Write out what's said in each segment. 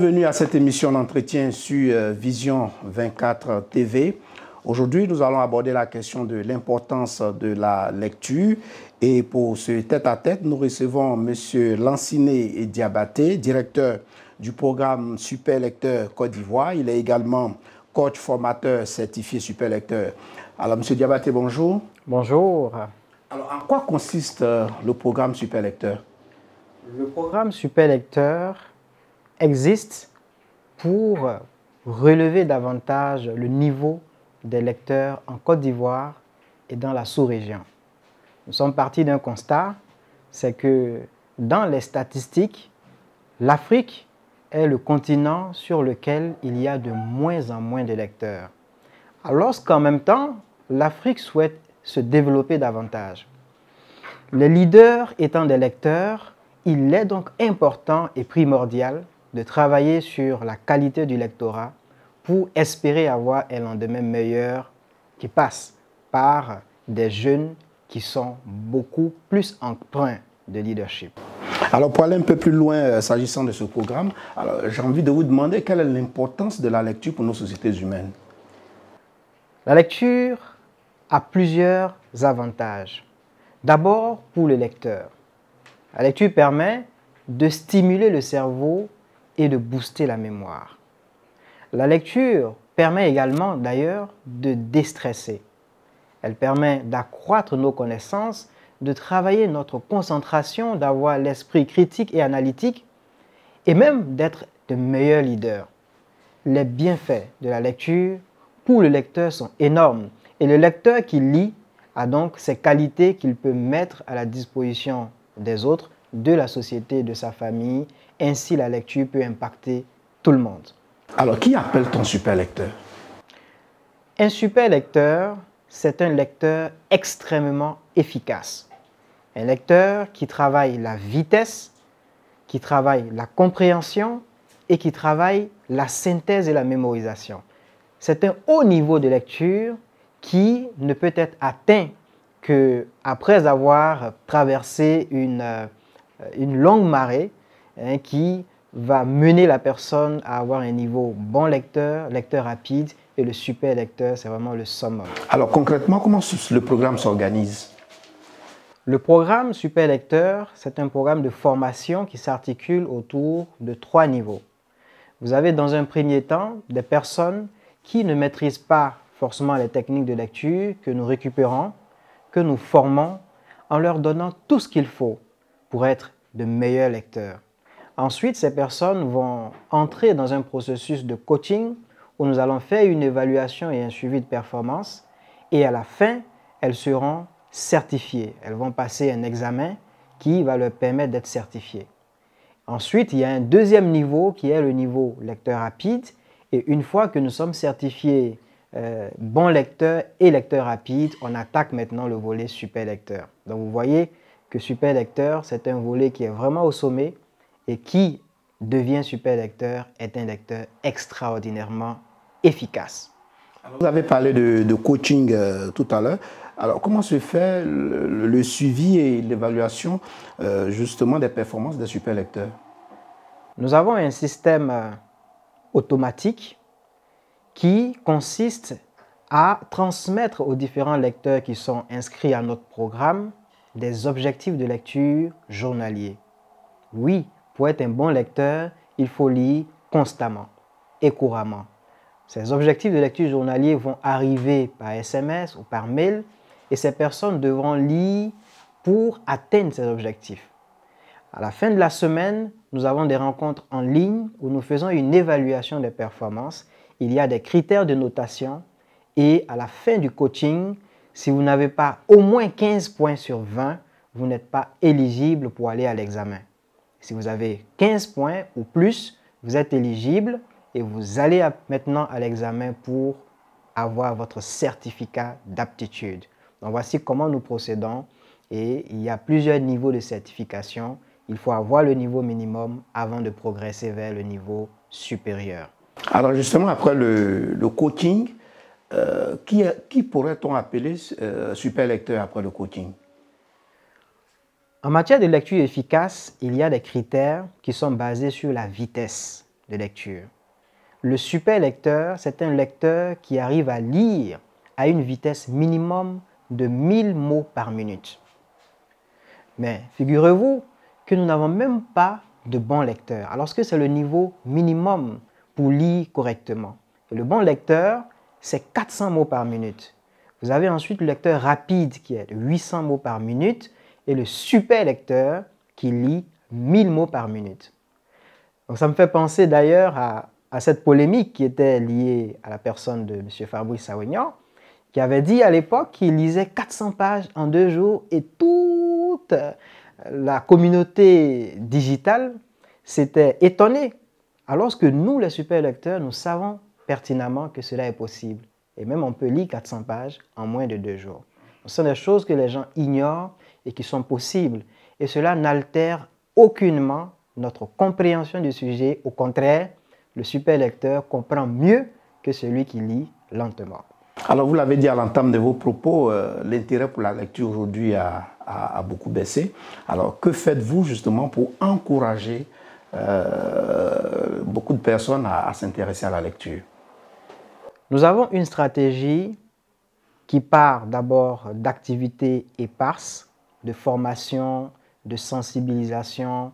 Bienvenue à cette émission d'entretien sur Vision 24 TV. Aujourd'hui, nous allons aborder la question de l'importance de la lecture. Et pour ce tête-à-tête, nous recevons M. Lanciné Diabaté, directeur du programme Super Lecteur Côte d'Ivoire. Il est également coach formateur certifié Super Lecteur. Alors, M. Diabaté, bonjour. Bonjour. Alors, en quoi consiste le programme Super Lecteur? Le programme Super Lecteur existe pour relever davantage le niveau des lecteurs en Côte d'Ivoire et dans la sous-région. Nous sommes partis d'un constat, c'est que dans les statistiques, l'Afrique est le continent sur lequel il y a de moins en moins de lecteurs. Alors qu'en même temps, l'Afrique souhaite se développer davantage. Les leaders étant des lecteurs, il est donc important et primordial de travailler sur la qualité du lectorat pour espérer avoir un lendemain meilleur qui passe par des jeunes qui sont beaucoup plus empreints de leadership. Alors, pour aller un peu plus loin s'agissant de ce programme, j'ai envie de vous demander quelle est l'importance de la lecture pour nos sociétés humaines. La lecture a plusieurs avantages. D'abord, pour le lecteur. La lecture permet de stimuler le cerveau et de booster la mémoire. La lecture permet également d'ailleurs de déstresser. Elle permet d'accroître nos connaissances, de travailler notre concentration, d'avoir l'esprit critique et analytique et même d'être de meilleurs leaders. Les bienfaits de la lecture pour le lecteur sont énormes et le lecteur qui lit a donc ces qualités qu'il peut mettre à la disposition des autres, de la société, de sa famille. Ainsi, la lecture peut impacter tout le monde. Alors, qui appelle-t-on super lecteur? Un super lecteur, c'est un lecteur extrêmement efficace. Un lecteur qui travaille la vitesse, qui travaille la compréhension et qui travaille la synthèse et la mémorisation. C'est un haut niveau de lecture qui ne peut être atteint qu'après avoir traversé une longue marée qui va mener la personne à avoir un niveau bon lecteur, lecteur rapide, et le super lecteur, c'est vraiment le summum. Alors concrètement, comment le programme s'organise? Le programme super lecteur, c'est un programme de formation qui s'articule autour de 3 niveaux. Vous avez dans un premier temps des personnes qui ne maîtrisent pas forcément les techniques de lecture, que nous récupérons, que nous formons en leur donnant tout ce qu'il faut pour être de meilleurs lecteurs. Ensuite, ces personnes vont entrer dans un processus de coaching où nous allons faire une évaluation et un suivi de performance et à la fin, elles seront certifiées. Elles vont passer un examen qui va leur permettre d'être certifiées. Ensuite, il y a un deuxième niveau qui est le niveau lecteur rapide et une fois que nous sommes certifiés bon lecteur et lecteur rapide, on attaque maintenant le volet super lecteur. Donc vous voyez que super lecteur, c'est un volet qui est vraiment au sommet et qui devient super lecteur est un lecteur extraordinairement efficace. Vous avez parlé de coaching tout à l'heure. Alors comment se fait le suivi et l'évaluation justement des performances des super lecteurs? Nous avons un système automatique qui consiste à transmettre aux différents lecteurs qui sont inscrits à notre programme des objectifs de lecture journaliers. Oui, pour être un bon lecteur, il faut lire constamment et couramment. Ces objectifs de lecture journaliers vont arriver par SMS ou par mail et ces personnes devront lire pour atteindre ces objectifs. À la fin de la semaine, nous avons des rencontres en ligne où nous faisons une évaluation des performances. Il y a des critères de notation et à la fin du coaching, si vous n'avez pas au moins 15 points sur 20, vous n'êtes pas éligible pour aller à l'examen. Si vous avez 15 points ou plus, vous êtes éligible et vous allez maintenant à l'examen pour avoir votre certificat d'aptitude. Donc voici comment nous procédons et il y a plusieurs niveaux de certification. Il faut avoir le niveau minimum avant de progresser vers le niveau supérieur. Alors justement, après le coaching, qui pourrait-on appeler super lecteur après le coaching? En matière de lecture efficace, il y a des critères qui sont basés sur la vitesse. de lecture. Le super lecteur, c'est un lecteur qui arrive à lire à une vitesse minimum de 1000 mots par minute. Mais figurez-vous que nous n'avons même pas de bons lecteurs, alors que c'est le niveau minimum pour lire correctement. Et le bon lecteur, c'est 400 mots par minute. Vous avez ensuite le lecteur rapide qui est de 800 mots par minute et le super lecteur qui lit 1000 mots par minute. Donc ça me fait penser d'ailleurs à cette polémique qui était liée à la personne de M. Fabrice Awignan, qui avait dit à l'époque qu'il lisait 400 pages en 2 jours et toute la communauté digitale s'était étonnée. Alors que nous, les super lecteurs, nous savons pertinemment que cela est possible. Et même on peut lire 400 pages en moins de 2 jours. Ce sont des choses que les gens ignorent et qui sont possibles. Et cela n'altère aucunement notre compréhension du sujet. Au contraire, le super lecteur comprend mieux que celui qui lit lentement. Alors, vous l'avez dit à l'entame de vos propos, l'intérêt pour la lecture aujourd'hui a beaucoup baissé. Alors, que faites-vous justement pour encourager beaucoup de personnes à s'intéresser à la lecture? Nous avons une stratégie qui part d'abord d'activités éparses, de formation, de sensibilisation.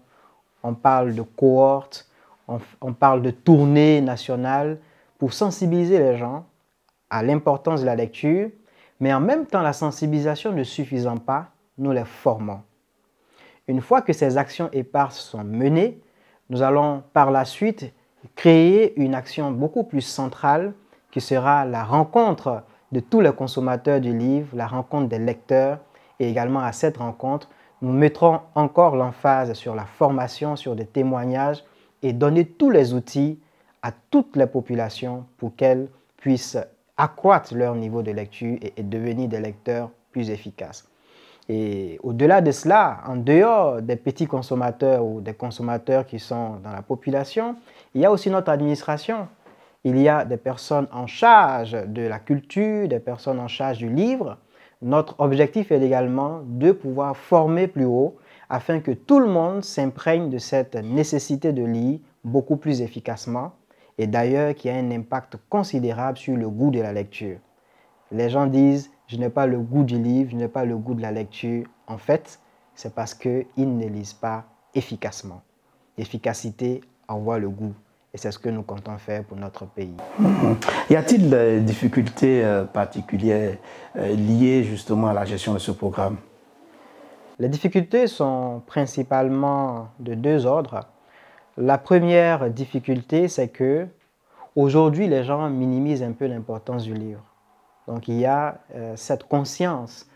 On parle de cohortes, on parle de tournées nationales pour sensibiliser les gens à l'importance de la lecture, mais en même temps, la sensibilisation ne suffisant pas, nous les formons. Une fois que ces actions éparses sont menées, nous allons par la suite créer une action beaucoup plus centrale qui sera la rencontre de tous les consommateurs du livre, la rencontre des lecteurs, et également à cette rencontre, nous mettrons encore l'emphase sur la formation, sur des témoignages et donner tous les outils à toutes les populations pour qu'elles puissent accroître leur niveau de lecture et devenir des lecteurs plus efficaces. Et au-delà de cela, en dehors des petits consommateurs ou des consommateurs qui sont dans la population, il y a aussi notre administration. Il y a des personnes en charge de la culture, des personnes en charge du livre. Notre objectif est également de pouvoir former plus haut afin que tout le monde s'imprègne de cette nécessité de lire beaucoup plus efficacement et d'ailleurs qui a un impact considérable sur le goût de la lecture. Les gens disent « je n'ai pas le goût du livre, je n'ai pas le goût de la lecture ». En fait, c'est parce qu'ils ne lisent pas efficacement. L'efficacité envoie le goût. Et c'est ce que nous comptons faire pour notre pays. Y a-t-il des difficultés particulières liées justement à la gestion de ce programme? Les difficultés sont principalement de 2 ordres. La première difficulté, c'est que aujourd'hui, les gens minimisent un peu l'importance du livre. Donc il y a cette conscience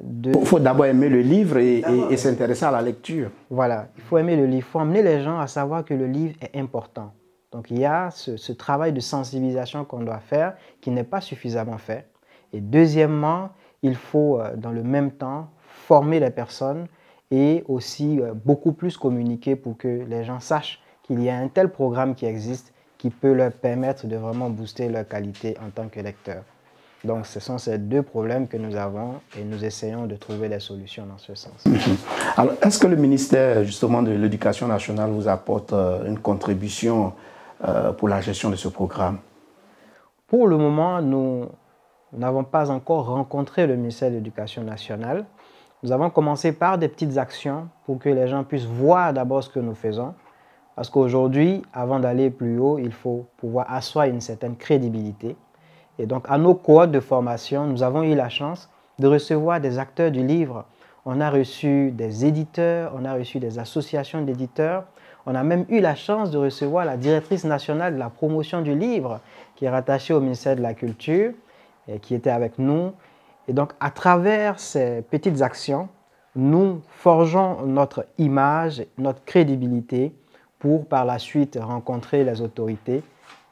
de... Il faut d'abord aimer le livre et s'intéresser à la lecture. Voilà, il faut aimer le livre, il faut amener les gens à savoir que le livre est important. Donc il y a ce travail de sensibilisation qu'on doit faire qui n'est pas suffisamment fait. Et deuxièmement, il faut dans le même temps former les personnes et aussi beaucoup plus communiquer pour que les gens sachent qu'il y a un tel programme qui existe qui peut leur permettre de vraiment booster leur qualité en tant que lecteur. Donc, ce sont ces 2 problèmes que nous avons et nous essayons de trouver des solutions dans ce sens. Alors, est-ce que le ministère justement de l'Éducation nationale vous apporte une contribution pour la gestion de ce programme? Pour le moment, nous n'avons pas encore rencontré le ministère de l'Éducation nationale. Nous avons commencé par des petites actions pour que les gens puissent voir d'abord ce que nous faisons. Parce qu'aujourd'hui, avant d'aller plus haut, il faut pouvoir asseoir une certaine crédibilité. Et donc, à nos cohortes de formation, nous avons eu la chance de recevoir des acteurs du livre. On a reçu des éditeurs, on a reçu des associations d'éditeurs. On a même eu la chance de recevoir la directrice nationale de la promotion du livre, qui est rattachée au ministère de la Culture, et qui était avec nous. Et donc, à travers ces petites actions, nous forgeons notre image, notre crédibilité pour par la suite rencontrer les autorités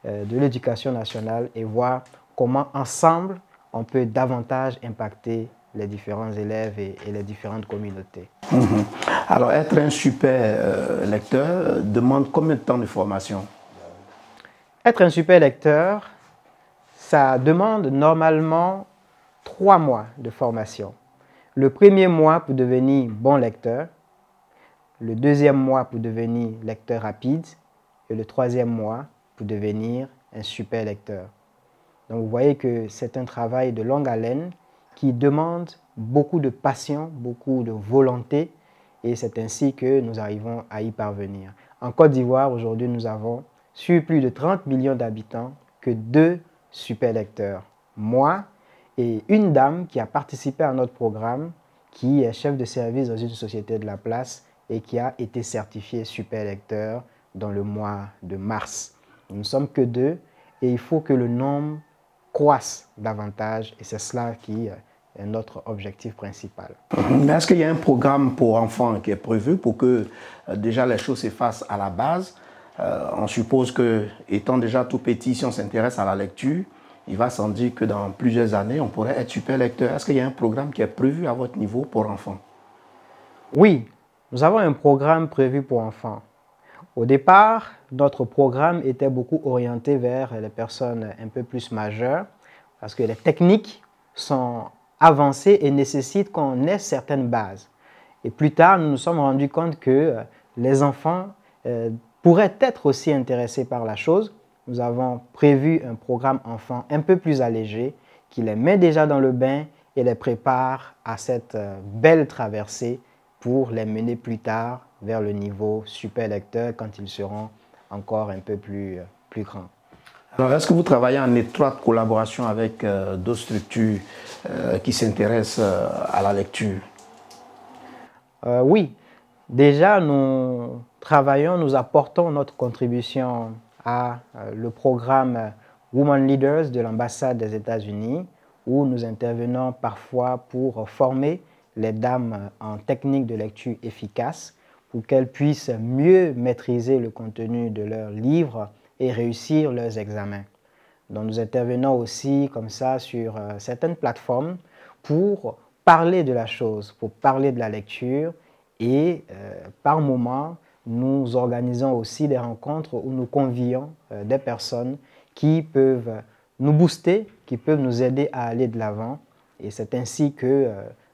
de l'éducation nationale et voir comment ensemble on peut davantage impacter les différents élèves et les différentes communautés. Alors, être un super lecteur demande combien de temps de formation? Être un super lecteur, ça demande normalement 3 mois de formation. Le premier mois pour devenir bon lecteur, le deuxième mois pour devenir lecteur rapide, et le 3e mois pour devenir un super lecteur. Donc vous voyez que c'est un travail de longue haleine qui demande beaucoup de passion, beaucoup de volonté, et c'est ainsi que nous arrivons à y parvenir. En Côte d'Ivoire, aujourd'hui, nous avons, sur plus de 30 millions d'habitants, que 2 super lecteurs. Moi et une dame qui a participé à notre programme, qui est chef de service dans une société de la place et qui a été certifiée super lecteur dans le mois de mars. Nous ne sommes que 2 et il faut que le nombre croisse davantage et c'est cela qui est notre objectif principal. Mais est-ce qu'il y a un programme pour enfants qui est prévu pour que déjà les choses se fassent à la base? On suppose que, étant déjà tout petit, si on s'intéresse à la lecture, il va sans dire que dans plusieurs années, on pourrait être super lecteur. Est-ce qu'il y a un programme qui est prévu à votre niveau pour enfants? Oui, nous avons un programme prévu pour enfants. Au départ, notre programme était beaucoup orienté vers les personnes un peu plus majeures parce que les techniques sont avancées et nécessitent qu'on ait certaines bases. Et plus tard, nous nous sommes rendus compte que les enfants pourraient être aussi intéressés par la chose. Nous avons prévu un programme enfant un peu plus allégé qui les met déjà dans le bain et les prépare à cette belle traversée pour les mener plus tard vers le niveau super lecteur quand ils seront encore un peu plus grands. Alors, est-ce que vous travaillez en étroite collaboration avec d'autres structures qui s'intéressent à la lecture? Oui, déjà nous travaillons, nous apportons notre contribution à le programme Women Leaders de l'ambassade des États-Unis où nous intervenons parfois pour former les dames en technique de lecture efficace pour qu'elles puissent mieux maîtriser le contenu de leurs livres et réussir leurs examens. Donc nous intervenons aussi comme ça sur certaines plateformes pour parler de la chose, pour parler de la lecture et par moment, nous organisons aussi des rencontres où nous convions des personnes qui peuvent nous booster, qui peuvent nous aider à aller de l'avant et c'est ainsi que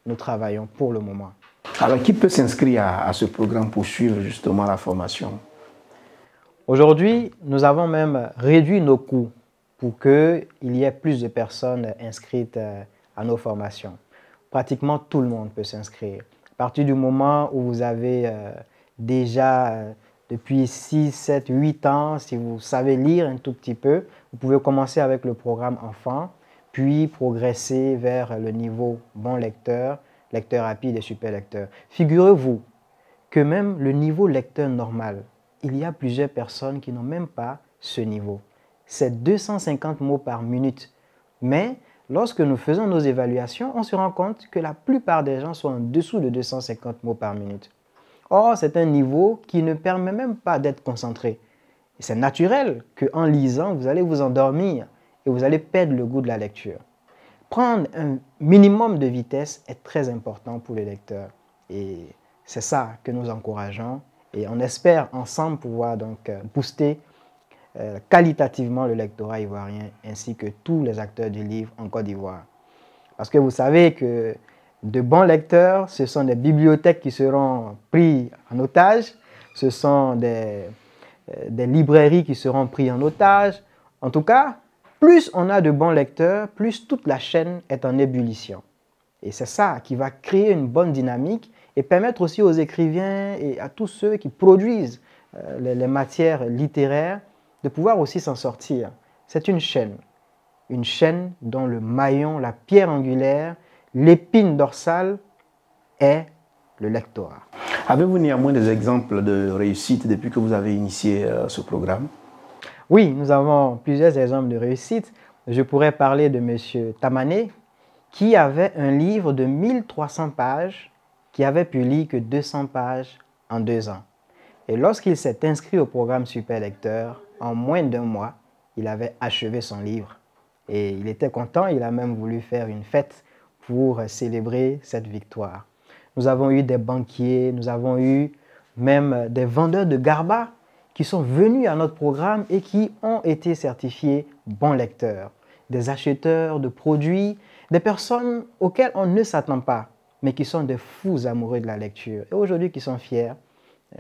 nous travaillons pour le moment. Alors, qui peut s'inscrire à ce programme pour suivre justement la formation? Aujourd'hui, nous avons même réduit nos coûts pour qu'il y ait plus de personnes inscrites à nos formations. Pratiquement tout le monde peut s'inscrire. À partir du moment où vous avez déjà depuis 6, 7, 8 ans, si vous savez lire un tout petit peu, vous pouvez commencer avec le programme enfant, puis progresser vers le niveau bon lecteur, lecteur rapide et super lecteur. Figurez-vous que même le niveau lecteur normal, il y a plusieurs personnes qui n'ont même pas ce niveau. C'est 250 mots par minute. Mais lorsque nous faisons nos évaluations, on se rend compte que la plupart des gens sont en dessous de 250 mots par minute. Or, c'est un niveau qui ne permet même pas d'être concentré. C'est naturel qu'en lisant, vous allez vous endormir et vous allez perdre le goût de la lecture. Prendre un minimum de vitesse est très important pour les lecteurs. Et c'est ça que nous encourageons. Et on espère ensemble pouvoir donc booster qualitativement le lectorat ivoirien ainsi que tous les acteurs du livre en Côte d'Ivoire. Parce que vous savez que de bons lecteurs, ce sont des bibliothèques qui seront prises en otage, ce sont des librairies qui seront prises en otage. En tout cas, plus on a de bons lecteurs, plus toute la chaîne est en ébullition. Et c'est ça qui va créer une bonne dynamique et permettre aussi aux écrivains et à tous ceux qui produisent les matières littéraires de pouvoir aussi s'en sortir. C'est une chaîne dont le maillon, la pierre angulaire, l'épine dorsale est le lectorat. Avez-vous néanmoins des exemples de réussite depuis que vous avez initié ce programme? Oui, nous avons plusieurs exemples de réussite. Je pourrais parler de M. Tamané, qui avait un livre de 1300 pages, qui avait pu lire que 200 pages en 2 ans. Et lorsqu'il s'est inscrit au programme Super Lecteur, en moins d'1 mois, il avait achevé son livre. Et il était content, il a même voulu faire une fête pour célébrer cette victoire. Nous avons eu des banquiers, nous avons eu même des vendeurs de garba qui sont venus à notre programme et qui ont été certifiés bons lecteurs. Des acheteurs de produits, des personnes auxquelles on ne s'attend pas, mais qui sont des fous amoureux de la lecture. Et aujourd'hui qui sont fiers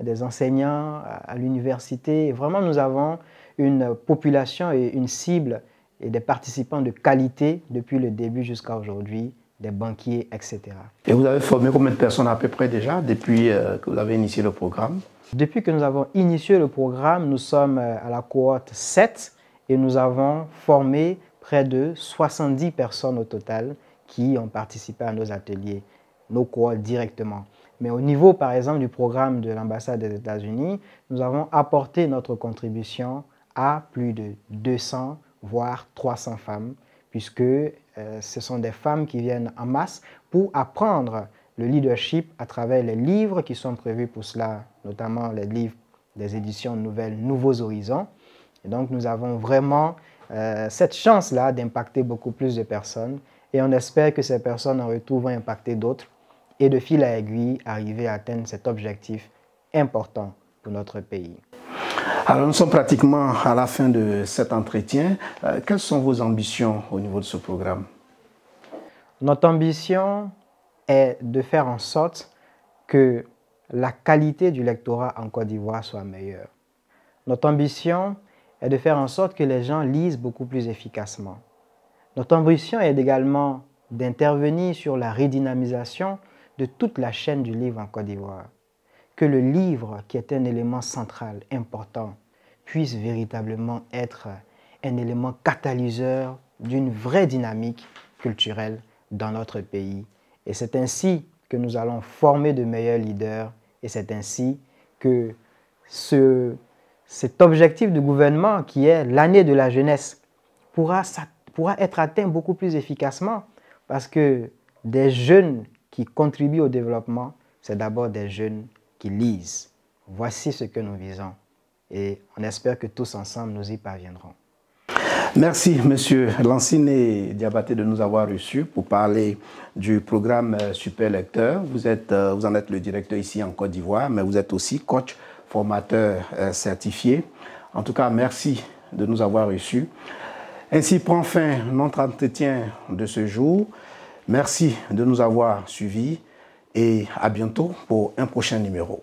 des enseignants à l'université. Vraiment, nous avons une population et une cible et des participants de qualité depuis le début jusqu'à aujourd'hui, des banquiers, etc. Et vous avez formé combien de personnes à peu près déjà depuis que vous avez initié le programme? Depuis que nous avons initié le programme, nous sommes à la cohorte 7 et nous avons formé près de 70 personnes au total qui ont participé à nos ateliers, nos cohortes directement. Mais au niveau, par exemple, du programme de l'ambassade des États-Unis, nous avons apporté notre contribution à plus de 200, voire 300 femmes, puisque ce sont des femmes qui viennent en masse pour apprendre le leadership à travers les livres qui sont prévus pour cela, notamment les livres des éditions nouvelles Nouveaux Horizons. Et donc, nous avons vraiment cette chance-là d'impacter beaucoup plus de personnes et on espère que ces personnes en retour vont impacter d'autres et de fil à aiguille, arriver à atteindre cet objectif important pour notre pays. Alors, nous sommes pratiquement à la fin de cet entretien. Quelles sont vos ambitions au niveau de ce programme? Notre ambition est de faire en sorte que la qualité du lectorat en Côte d'Ivoire soit meilleure. Notre ambition est de faire en sorte que les gens lisent beaucoup plus efficacement. Notre ambition est également d'intervenir sur la redynamisation de toute la chaîne du livre en Côte d'Ivoire. Que le livre, qui est un élément central, important, puisse véritablement être un élément catalyseur d'une vraie dynamique culturelle dans notre pays. Et c'est ainsi que nous allons former de meilleurs leaders et c'est ainsi que cet objectif de gouvernement qui est l'année de la jeunesse pourra être atteint beaucoup plus efficacement parce que des jeunes qui contribuent au développement, c'est d'abord des jeunes qui lisent. Voici ce que nous visons et on espère que tous ensemble nous y parviendrons. Merci, Monsieur Lansine Diabaté, de nous avoir reçus pour parler du programme Super Lecteur. Vous en êtes le directeur ici en Côte d'Ivoire, mais vous êtes aussi coach, formateur certifié. En tout cas, merci de nous avoir reçus. Ainsi prend fin notre entretien de ce jour. Merci de nous avoir suivis et à bientôt pour un prochain numéro.